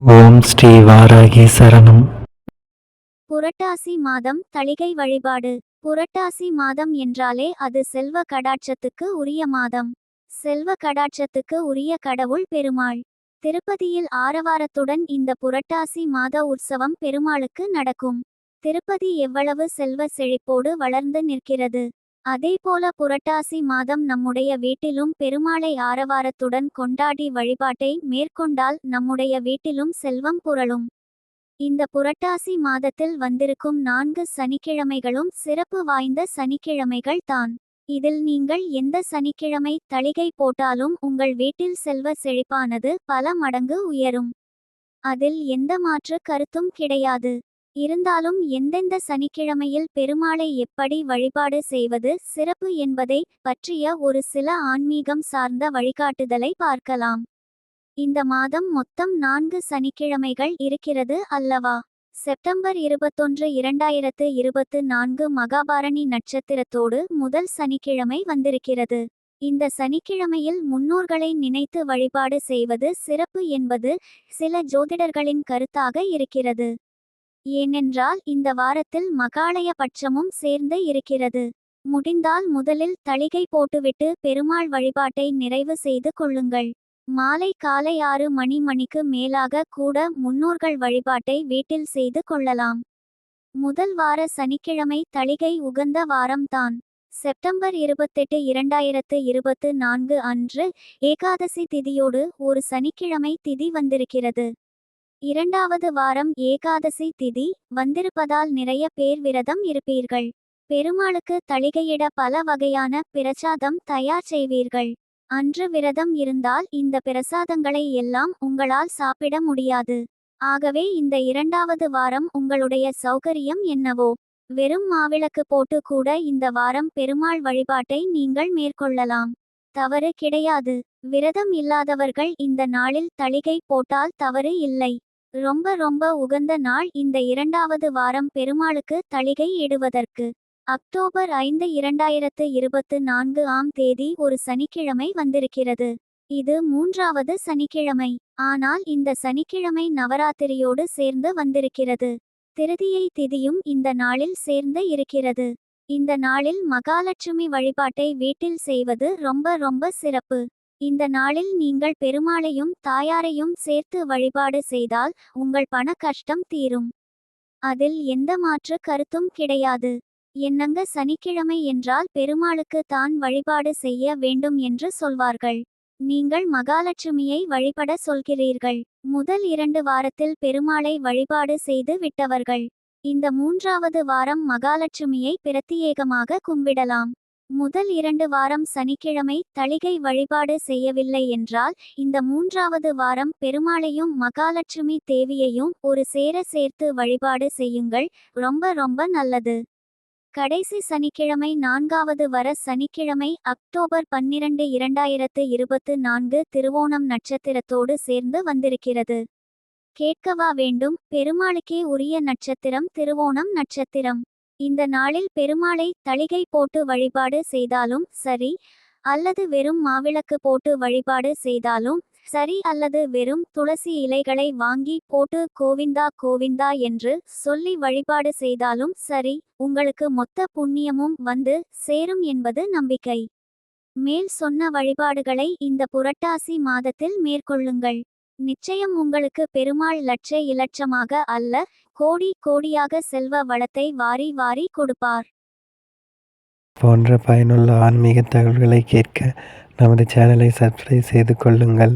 ஓம் ஸ்ரீ வாராகி சரணம். புரட்டாசி மாதம் தளிகை வழிபாடு. புரட்டாசி மாதம் என்றாலே அது செல்வ கடாட்சத்துக்கு உரிய மாதம். செல்வ கடாட்சத்துக்கு உரிய கடவுள் பெருமாள். திருப்பதியில் ஆரவாரத்துடன் இந்த புரட்டாசி மாத உற்சவம் பெருமாளுக்கு நடக்கும். திருப்பதி எவ்வளவு செல்வ செழிப்போடு வளர்ந்து நிற்கிறது. அதேபோல புரட்டாசி மாதம் நம்முடைய வீட்டிலும் பெருமாளை ஆரவாரத்துடன் கொண்டாடி வழிபாட்டை மேற்கொண்டால் நம்முடைய வீட்டிலும் செல்வம் புரளும். இந்த புரட்டாசி மாதத்தில் வந்திருக்கும் 4 சனிக்கிழமைகளும் சிறப்பு வாய்ந்த சனிக்கிழமைகள் தான். இதில் நீங்கள் எந்த சனிக்கிழமை தளிகை போட்டாலும் உங்கள் வீட்டில் செல்வ செழிப்பானது பல மடங்கு உயரும். அதில் எந்த மாற்று கருத்தும் கிடையாது. இருந்தாலும் எந்தெந்த சனிக்கிழமையில் பெருமாளை எப்படி வழிபாடு செய்வது சிறப்பு என்பதை பற்றிய ஒரு சில ஆன்மீகம் சார்ந்த வழிகாட்டுதலை பார்க்கலாம். இந்த மாதம் மொத்தம் 4 சனிக்கிழமைகள் இருக்கிறது அல்லவா? செப்டம்பர் 21, 2024 மகாபாரணி நட்சத்திரத்தோடு முதல் சனிக்கிழமை வந்திருக்கிறது. இந்த சனிக்கிழமையில் முன்னோர்களை நினைத்து வழிபாடு செய்வது சிறப்பு என்பது சில ஜோதிடர்களின் கருத்தாக இருக்கிறது. ஏனென்றால் இந்த வாரத்தில் மகாலய பட்சமும் சேர்ந்து இருக்கிறது. முடிந்தால் முதலில் தளிகை போட்டுவிட்டு பெருமாள் வழிபாட்டை நிறைவு செய்து கொள்ளுங்கள். மாலை காலை 6 மணிக்கு மேலாக கூட முன்னோர்கள் வழிபாட்டை வீட்டில் செய்து கொள்ளலாம். முதல் வார சனிக்கிழமை தளிகை உகந்த வாரம்தான். செப்டம்பர் 28, 2024 அன்று ஏகாதசி திதியோடு ஒரு சனிக்கிழமை திதி வந்திருக்கிறது. இரண்டாவது வாரம் ஏகாதசி திதி வந்திருப்பதால் நிறைய பேர் விரதம் இருப்பீர்கள். பெருமாளுக்கு தளிகையிட பல வகையான பிரசாதம் தயார் செய்வீர்கள். அன்று விரதம் இருந்தால் இந்த பிரசாதங்களை எல்லாம் உங்களால் சாப்பிட முடியாது. ஆகவே இந்த இரண்டாவது வாரம் உங்களுடைய சௌகரியம் என்னவோ வெறும் மாவிளக்கு போட்டு கூட இந்த வாரம் பெருமாள் வழிபாட்டை நீங்கள் மேற்கொள்ளலாம். தவறு கிடையாது. விரதம் இல்லாதவர்கள் இந்த நாளில் தளிகை போட்டால் தவறு இல்லை. ரொம்ப உகந்த நாள் இந்த இரண்டாவது வாரம் பெருமாளுக்கு தளிகை இடுவதற்கு. அக்டோபர் 5, 2024 ஆம் தேதி ஒரு சனிக்கிழமை வந்திருக்கிறது. இது 3வது சனிக்கிழமை. ஆனால் இந்த சனிக்கிழமை நவராத்திரியோடு சேர்ந்து வந்திருக்கிறது. திருதியை திதியும் இந்த நாளில் சேர்ந்து இருக்கிறது. இந்த நாளில் மகாலட்சுமி வழிபாட்டை வீட்டில் செய்வது ரொம்ப சிறப்பு. இந்த நாளில் நீங்கள் பெருமாளையும் தாயாரையும் சேர்த்து வழிபாடு செய்தால் உங்கள் பண கஷ்டம் தீரும். அதில் எந்த மாற்று கருத்தும் கிடையாது. என்னங்க சனிக்கிழமை என்றால் பெருமாளுக்கு தான் வழிபாடு செய்ய வேண்டும் என்று சொல்வார்கள். நீங்கள் மகாலட்சுமியை வழிபட சொல்கிறீர்கள். முதல் 2 வாரத்தில் பெருமாளை வழிபாடு செய்து விட்டவர்கள் இந்த 3வது வாரம் மகாலட்சுமியை பிரத்தியேகமாக கும்பிடலாம். முதல் 2 வாரம் சனிக்கிழமை தளிகை வழிபாடு செய்யவில்லை என்றால் இந்த 3வது வாரம் பெருமாளையும் மகாலட்சுமி தேவியையும் ஒரு சேர சேர்த்து வழிபாடு செய்யுங்கள். ரொம்ப நல்லது. கடைசி சனிக்கிழமை 4வது வர சனிக்கிழமை அக்டோபர் 12, 2024 திருவோணம் நட்சத்திரத்தோடு சேர்ந்து வந்திருக்கிறது. கேட்கவா வேண்டும், பெருமாளுக்கே உரிய நட்சத்திரம் திருவோணம் நட்சத்திரம். இந்த நாளில் பெருமாளை தளிகை போட்டு வழிபாடு செய்தாலும் சரி, அல்லது வெறும் மாவிளக்கு போட்டு வழிபாடு செய்தாலும் சரி, அல்லது வெறும் துளசி இலைகளை வாங்கி போட்டு கோவிந்தா என்று சொல்லி வழிபாடு செய்தாலும் சரி, உங்களுக்கு மொத்த புண்ணியமும் வந்து சேரும் என்பது நம்பிக்கை. மேல் சொன்ன வழிபாடுகளை இந்த புரட்டாசி மாதத்தில் மேற்கொள்ளுங்கள். நிச்சயம் உங்களுக்கு பெருமாள் இலட்சமாக அல்ல, கோடியாக செல்வ வளத்தை வாரி கொடுப்பார். போன்ற பயனுள்ள ஆன்மீக தகவல்களை கேட்க நமது சேனலை சப்ஸ்கிரைப் செய்து கொள்ளுங்கள்.